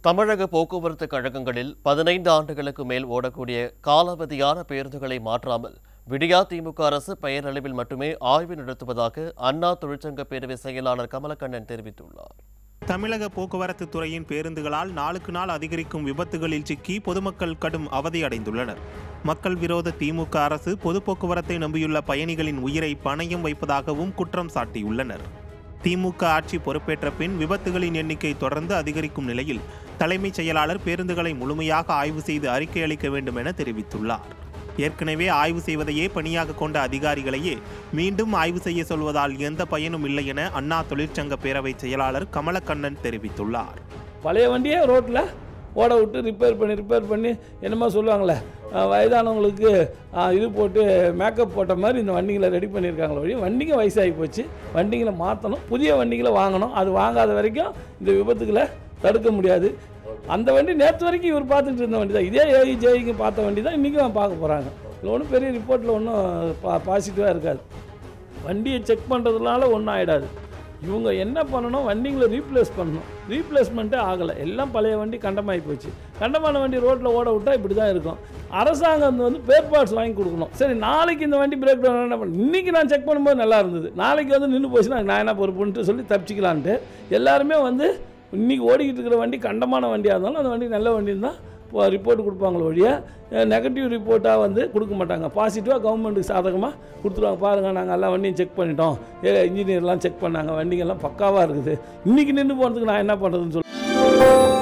தமிழக போக்குவரத்து கழகங்களில் 15 ஆண்டுகளுக்கு மேல் ஓடக்கூடிய காலாவதியான பேருந்துகளை மாற்றாமல் விடியா திமுக அரசு பெயரளவில் மட்டுமே ஆய்வு நடத்துவதாக அண்ணா தொழிற்சங்க பேரவை செயலாளர் கமலக்கண்ணன் தெரிவித்துள்ளார். தமிழக போக்குவரத்து துறையின் பேருந்துகளால் நாளுக்கு நாள் அதிகரிக்கும் விபத்துகளில் சிக்கி பொதுமக்கள் கடும் அவதியடைந்துள்ளனர். மக்கள் விரோத திமுக அரசு பொது போக்குவரத்தை நம்பியுள்ள பயணிகளின் உயிரை பணயம் வைப்பதாகவும் குற்றம் சாட்டியுள்ளனர். திமுக ஆட்சி பொறுப்பேற்ற பின் விபத்துகளின் எண்ணிக்கை தொடர்ந்து அதிகரிக்கும் நிலையில் தலைமைச் செயலாளர் பேருந்துகளை முழுமையாக ஆய்வு செய்து அறிக்கை அளிக்க வேண்டும் என தெரிவித்துள்ளார். ஏற்கனவே ஆய்வு செய்வதையே பணியாக கொண்ட அதிகாரிகளையே மீண்டும் ஆய்வு செய்ய சொல்வதால் எந்த பயனும் இல்லை என அண்ணா தொழிற்சங்க பேரவை செயலாளர் கமலக்கண்ணன் தெரிவித்துள்ளார். பழைய வண்டியே ரோட்டில் ஓட விட்டு ரிப்பேர் பண்ணி என்னமோ சொல்லுவாங்களே, வயதானவங்களுக்கு இது போட்டு மேக்கப் போட்ட மாதிரி இந்த வண்டிகளை ரெடி பண்ணியிருக்காங்களோ வழி. வண்டிங்க வயசாகி போச்சு, வண்டிகளை மாற்றணும், புதிய வண்டிகளை வாங்கணும். அது வாங்காத வரைக்கும் இந்த விபத்துக்களை தடுக்க முடியாது. அந்த வண்டி நேற்று வரைக்கும் இவர் பார்த்துட்டு இருந்த வண்டி தான், இதே ஏஐ ஜேஇங்க பார்த்த வண்டி தான் இன்றைக்கும் பார்க்க போகிறாங்க. இதில் ஒன்றும் பெரிய ரிப்போர்ட்டில் ஒன்றும் பாசிட்டிவாக இருக்காது. வண்டியை செக் பண்ணுறதுனால ஒன்றும் ஆகிடாது. இவங்க என்ன பண்ணணும், வண்டிங்களை ரீப்ளேஸ் பண்ணணும். ரீப்ளேஸ்மெண்ட்டே ஆகலை, எல்லாம் பழைய வண்டி கண்டமாகி போச்சு. கண்டமான வண்டி ரோட்டில் ஓட விட்டால் இப்படி தான் இருக்கும். அரசாங்கம் வந்து ஸ்பேர் பார்ட்ஸ் வாங்கி கொடுக்கணும். சரி, நாளைக்கு இந்த வண்டி பிரேக் டவுன் என்ன பண்ண, இன்றைக்கி நான் செக் பண்ணும்போது நல்லா இருந்தது, நாளைக்கு வந்து நின்று போச்சுன்னா நான் என்ன பொறுப்புன்ட்டு சொல்லி தப்பிச்சிக்கலான்ட்டு எல்லாருமே வந்து இன்றைக்கி ஓடிக்கிட்டு இருக்கிற வண்டி கண்டமான வண்டியாக இருந்தாலும் அந்த வண்டி நல்ல வண்டின்னு தான் ரிப்போர்ட் கொடுப்பாங்களோ ஒழிய நெகட்டிவ் ரிப்போர்ட்டாக வந்து கொடுக்க மாட்டாங்க. பாசிட்டிவாக கவர்மெண்ட்டுக்கு சாதகமாக கொடுத்துருவாங்க. பாருங்கள், நாங்கள் எல்லா வண்டியும் செக் பண்ணிட்டோம், இன்ஜினியர்லாம் செக் பண்ணாங்க, வண்டிங்கெல்லாம் பக்காவாக இருக்குது, இன்றைக்கி நின்று போகிறதுக்கு நான் என்ன பண்ணுறதுன்னு சொல்லி